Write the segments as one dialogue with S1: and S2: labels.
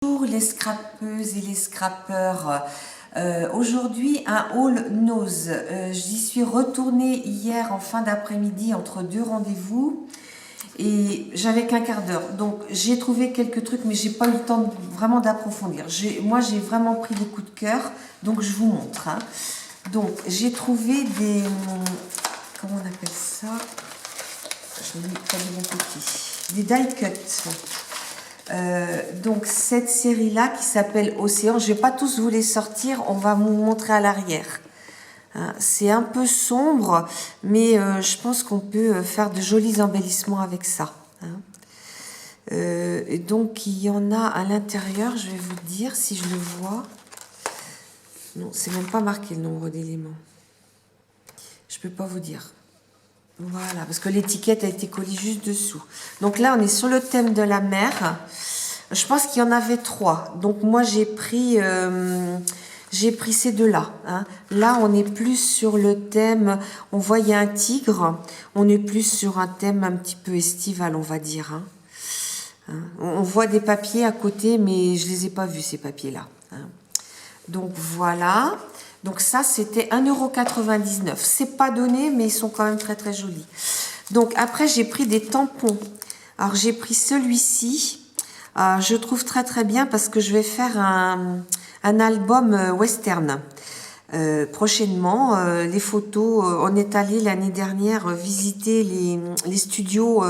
S1: Bonjour les scrapeuses et les scrapeurs. Aujourd'hui, un haul nose. J'y suis retournée hier en fin d'après-midi entre deux rendez-vous et j'avais qu'un quart d'heure. Donc j'ai trouvé quelques trucs, mais j'ai pas eu le temps vraiment d'approfondir. Moi, j'ai vraiment pris des coups de cœur, donc je vous montre. Donc j'ai trouvé des... Comment on appelle ça? Je l'ai mis pas de mon côté. Des die cuts. Donc cette série là qui s'appelle Océan, je vais pas tous vous les sortir, on va vous montrer à l'arrière. C'est un peu sombre, mais je pense qu'on peut faire de jolis embellissements avec ça. Et donc il y en a à l'intérieur, je vais vous dire si je le vois. Non, c'est même pas marqué le nombre d'éléments. Je peux pas vous dire. Voilà, parce que l'étiquette a été collée juste dessous. Donc là, on est sur le thème de la mer. Je pense qu'il y en avait 3. Donc moi, j'ai pris ces deux-là. Là, on est plus sur le thème, on voit il y a un tigre. On est plus sur un thème un petit peu estival, on va dire. On voit des papiers à côté, mais je les ai pas vus, ces papiers-là. Donc voilà. Donc ça, c'était 1,99 €. C'est pas donné, mais ils sont quand même très très jolis. Donc après, j'ai pris des tampons. Alors j'ai pris celui-ci. Je trouve très très bien parce que je vais faire un album western. Prochainement, les photos, on est allé l'année dernière visiter les studios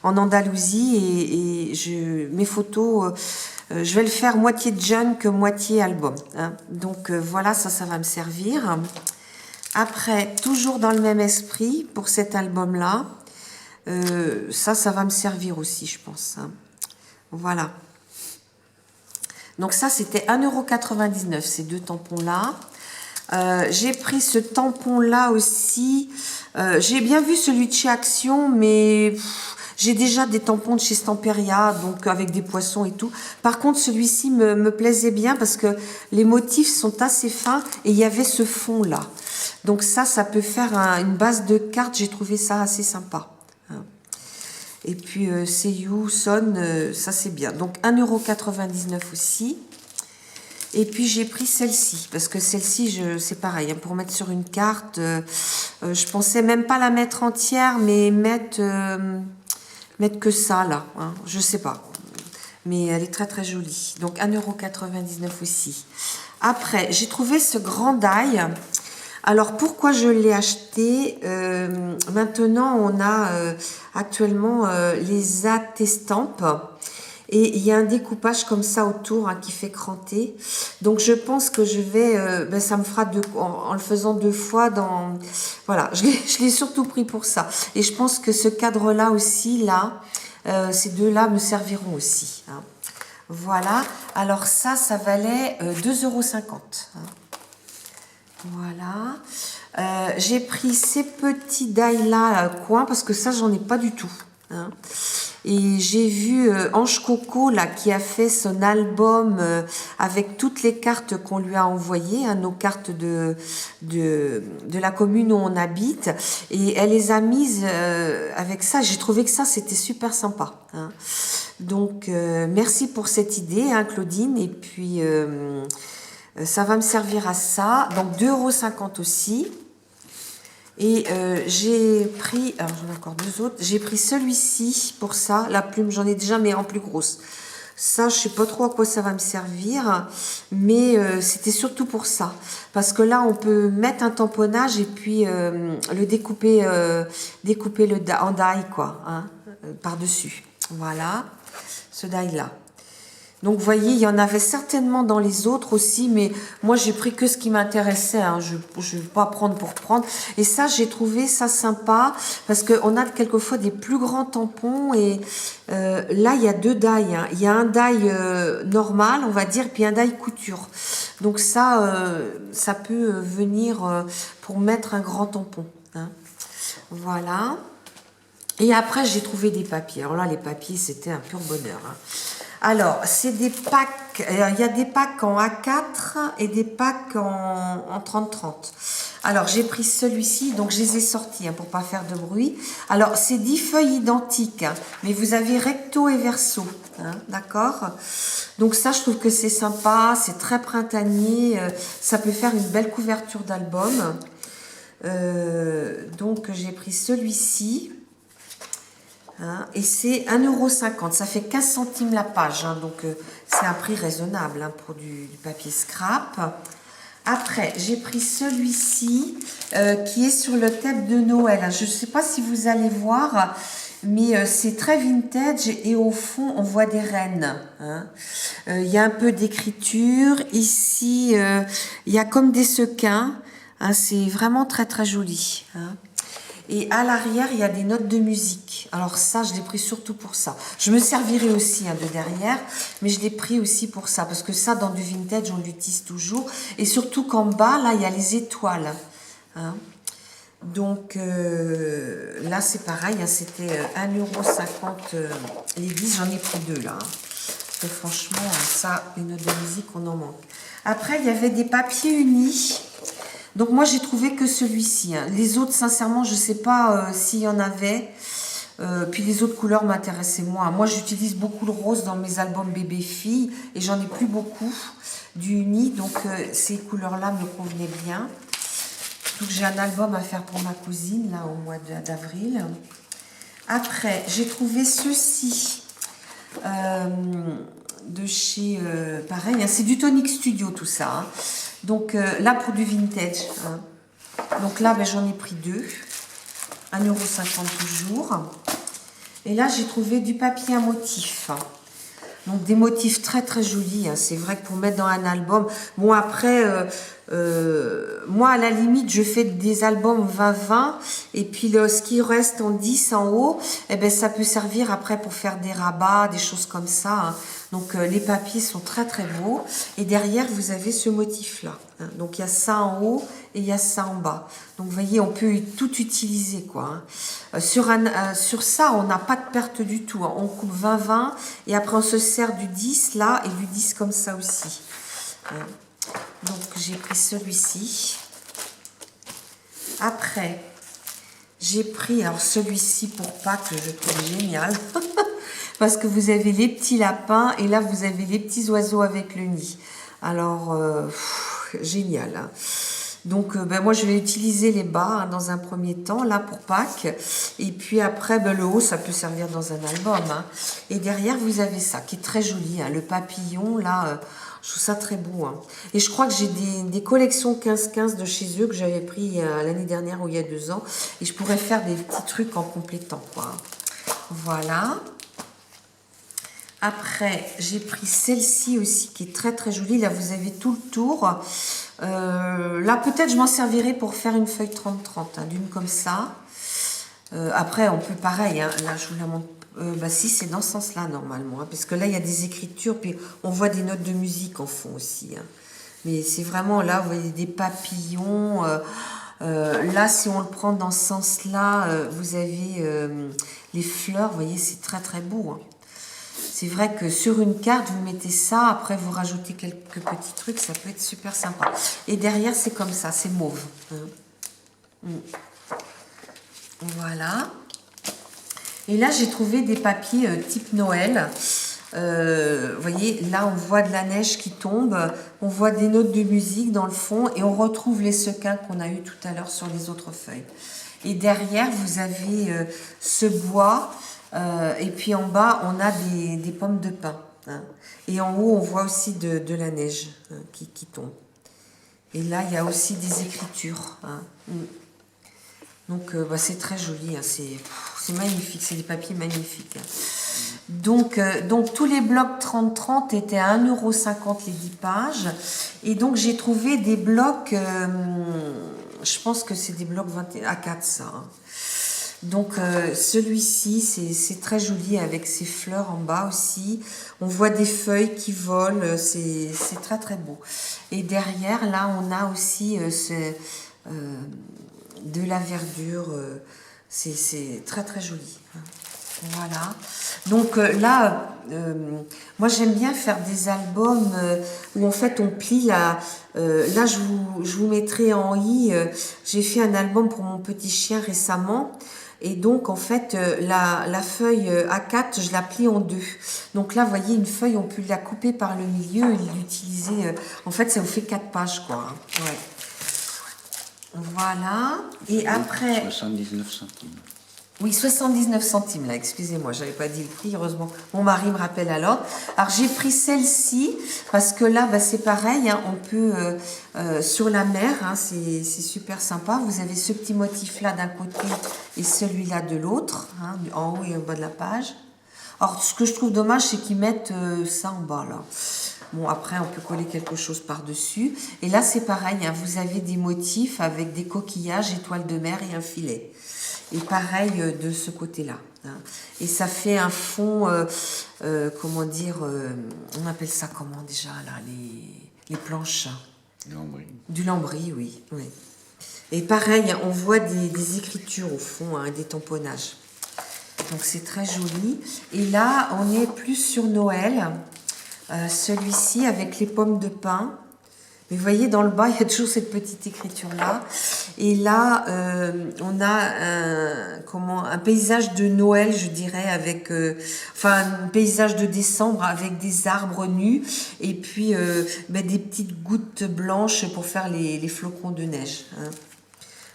S1: en Andalousie et mes photos... je vais le faire moitié junk que moitié album. Donc voilà, ça va me servir. Après, toujours dans le même esprit, pour cet album-là, ça va me servir aussi, je pense. Voilà. Donc ça, c'était 1,99 €, ces deux tampons-là. J'ai pris ce tampon-là aussi. J'ai bien vu celui de chez Action, mais... j'ai déjà des tampons de chez Stamperia, donc avec des poissons et tout. Par contre, celui-ci me plaisait bien parce que les motifs sont assez fins et il y avait ce fond-là. Donc ça peut faire une base de cartes. J'ai trouvé ça assez sympa. Et puis, Seiyu, Son, ça c'est bien. Donc 1,99 € aussi. Et puis j'ai pris celle-ci, parce que celle-ci, c'est pareil, pour mettre sur une carte, je pensais même pas la mettre entière, mais mettre que ça là, je sais pas, mais elle est très très jolie. Donc 1,99 € aussi. Après, j'ai trouvé ce grand die. Alors pourquoi je l'ai acheté? Maintenant on a actuellement les attestampes et il y a un découpage comme ça autour qui fait cranter. Donc je pense que je vais, ça me fera en le faisant deux fois dans... Voilà, je l'ai surtout pris pour ça. Et je pense que ce cadre-là aussi, là, ces deux-là me serviront aussi. Voilà, alors ça valait 2,50 €. Voilà. J'ai pris ces petits die-là coin parce que ça, j'en ai pas du tout. Et j'ai vu Ange Coco là, qui a fait son album avec toutes les cartes qu'on lui a envoyées, nos cartes de la commune où on habite. Et elle les a mises avec ça. J'ai trouvé que ça, c'était super sympa. Donc, merci pour cette idée, Claudine. Et puis, ça va me servir à ça. Donc, 2,50 € aussi. Et j'ai pris, alors j'en ai encore deux autres, j'ai pris celui-ci pour ça, la plume, j'en ai déjà mais en plus grosse. Ça, je sais pas trop à quoi ça va me servir, mais c'était surtout pour ça. Parce que là, on peut mettre un tamponnage et puis le découper, en die, quoi, par-dessus. Voilà, ce die-là. Donc, vous voyez, il y en avait certainement dans les autres aussi, mais moi, j'ai pris que ce qui m'intéressait. Je ne vais pas prendre pour prendre. Et ça, j'ai trouvé ça sympa parce qu'on a quelquefois des plus grands tampons. Et là, il y a deux die. Il y a un die normal, on va dire, puis un die couture. Donc ça peut venir pour mettre un grand tampon. Voilà. Et après, j'ai trouvé des papiers. Alors là, les papiers, c'était un pur bonheur. Alors, c'est des packs, il y a des packs en A4 et des packs en 30-30. Alors, j'ai pris celui-ci, donc je les ai sortis hein, pour pas faire de bruit. Alors, c'est 10 feuilles identiques, hein, mais vous avez recto et verso, hein, d'accord? Donc ça, je trouve que c'est sympa, c'est très printanier, ça peut faire une belle couverture d'album. Donc, j'ai pris celui-ci. Hein, et c'est 1,50 €, ça fait 15 centimes la page, hein, donc c'est un prix raisonnable hein, pour du papier scrap. Après, j'ai pris celui-ci qui est sur le thème de Noël. Je ne sais pas si vous allez voir, mais c'est très vintage et au fond, on voit des rennes. Hein. Il y a un peu d'écriture. Ici, il y a comme des sequins. Hein, c'est vraiment très, très joli. Hein. Et à l'arrière, il y a des notes de musique. Alors ça, je l'ai pris surtout pour ça. Je me servirai aussi hein, de derrière, mais je l'ai pris aussi pour ça. Parce que ça, dans du vintage, on l'utilise toujours. Et surtout qu'en bas, là, il y a les étoiles. Hein. Donc là, c'est pareil. Hein, c'était 1,50 € les 10. J'en ai pris 2 là. Hein. Parce que franchement, ça, les notes de musique, on en manque. Après, il y avait des papiers unis. Donc moi j'ai trouvé que celui-ci. Hein. Les autres sincèrement je ne sais pas s'il y en avait. Puis les autres couleurs m'intéressaient moins. Moi j'utilise beaucoup le rose dans mes albums bébé fille et j'en ai plus beaucoup du uni. Donc ces couleurs-là me convenaient bien. Donc j'ai un album à faire pour ma cousine là au mois d'avril. Après j'ai trouvé ceci. De chez pareil, hein, c'est du Tonic Studio tout ça. Hein. Donc là pour du vintage. Hein. Donc là ben, j'en ai pris 2. 1,50 € toujours. Et là j'ai trouvé du papier à motifs. Hein. Donc des motifs très très jolis. Hein. C'est vrai que pour mettre dans un album. Bon après, moi à la limite je fais des albums 20-20 et puis ce qui reste en 10 en haut, eh ben, ça peut servir après pour faire des rabats, des choses comme ça. Hein. Donc les papiers sont très très beaux. Et derrière vous avez ce motif là. Hein. Donc il y a ça en haut et il y a ça en bas. Donc vous voyez on peut tout utiliser quoi. Hein. Sur ça on n'a pas de perte du tout. Hein. On coupe 20-20 et après on se sert du 10 là et du 10 comme ça aussi. Hein. Donc j'ai pris celui-ci. Après, j'ai pris alors celui-ci pour Pâques, je trouve génial. Parce que vous avez les petits lapins et là vous avez les petits oiseaux avec le nid. Alors, génial. Hein. Donc ben, moi je vais utiliser les bas hein, dans un premier temps, là pour Pâques. Et puis après, ben, le haut, ça peut servir dans un album. Hein. Et derrière, vous avez ça qui est très joli. Hein, le papillon, là... je trouve ça très beau. Hein. Et je crois que j'ai des collections 15-15 de chez eux que j'avais pris l'année dernière ou il y a 2 ans. Et je pourrais faire des petits trucs en complétant. Quoi. Voilà. Après, j'ai pris celle-ci aussi qui est très très jolie. Là, vous avez tout le tour. Là, peut-être je m'en servirai pour faire une feuille 30-30. Hein, d'une comme ça. Après, on peut pareil. Hein, là, je vous la montre. Bah si, c'est dans ce sens-là, normalement. Hein, parce que là, il y a des écritures, puis on voit des notes de musique en fond aussi. Hein. Mais c'est vraiment là, vous voyez des papillons. Là, si on le prend dans ce sens-là, vous avez les fleurs. Vous voyez, c'est très, très beau. Hein. C'est vrai que sur une carte, vous mettez ça. Après, vous rajoutez quelques petits trucs. Ça peut être super sympa. Et derrière, c'est comme ça. C'est mauve. Hein. Voilà. Et là, j'ai trouvé des papiers type Noël. Vous voyez, là, on voit de la neige qui tombe. On voit des notes de musique dans le fond. Et on retrouve les sequins qu'on a eu tout à l'heure sur les autres feuilles. Et derrière, vous avez ce bois. Et puis en bas, on a des pommes de pin. Hein. Et en haut, on voit aussi de la neige hein, qui tombe. Et là, il y a aussi des écritures. Hein. Donc, bah, c'est très joli. Hein. C'est magnifique. C'est des papiers magnifiques. Hein. Donc, tous les blocs 30-30 étaient à 1,50 € les 10 pages. Et donc, j'ai trouvé des blocs... je pense que c'est des blocs 21 à 4, ça. Hein. Donc, celui-ci, c'est très joli avec ses fleurs en bas aussi. On voit des feuilles qui volent. C'est très, très beau. Et derrière, là, on a aussi... de la verdure, c'est très très joli. Hein. Voilà. Donc là, moi j'aime bien faire des albums où en fait on plie la... là je vous mettrai en i, j'ai fait un album pour mon petit chien récemment. Et donc en fait la feuille A4 je la plie en deux. Donc là vous voyez une feuille, on peut la couper par le milieu et l'utiliser. En fait ça vous fait 4 pages quoi. Hein. Ouais. Voilà. Et après...
S2: 79 centimes.
S1: Oui, 79 centimes là, excusez-moi, j'avais pas dit le prix, heureusement. Mon mari me rappelle alors. Alors j'ai pris celle-ci parce que là, bah, c'est pareil, hein, on peut sur la mer, hein, c'est super sympa. Vous avez ce petit motif là d'un côté et celui-là de l'autre, hein, en haut et en bas de la page. Alors ce que je trouve dommage, c'est qu'ils mettent ça en bas là. Bon, après, on peut coller quelque chose par-dessus. Et là, c'est pareil, hein, vous avez des motifs avec des coquillages, étoiles de mer et un filet. Et pareil de ce côté-là. Hein. Et ça fait un fond, comment dire, on appelle ça comment déjà, là, les planches.
S2: Lambris.
S1: Du lambris, oui, oui. Et pareil, on voit des écritures au fond, hein, des tamponnages. Donc c'est très joli. Et là, on est plus sur Noël. Celui-ci avec les pommes de pin. Mais vous voyez, dans le bas, il y a toujours cette petite écriture-là. Et là, on a un paysage de Noël, je dirais, avec... un paysage de décembre avec des arbres nus et puis des petites gouttes blanches pour faire les flocons de neige. Hein.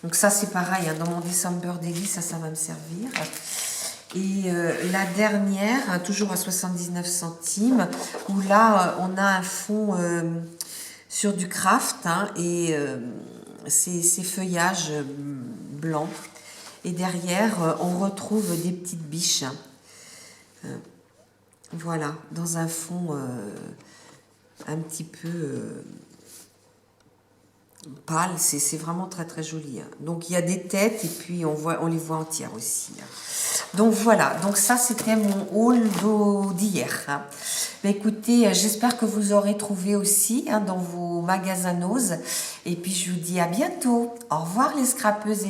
S1: Donc ça, c'est pareil, hein, dans mon December Daily, ça va me servir. Et la dernière, hein, toujours à 79 centimes, où là, on a un fond... sur du craft hein, et ces feuillages blancs. Et derrière, on retrouve des petites biches. Voilà, dans un fond un petit peu pâle. C'est vraiment très très joli. Hein. Donc il y a des têtes et puis on les voit entières aussi. Hein. Donc voilà, donc ça c'était mon haul d'hier. Hein. Bah, écoutez, j'espère que vous aurez trouvé aussi hein, dans vos magasins Nose. Et puis je vous dis à bientôt. Au revoir les scrapeuses et les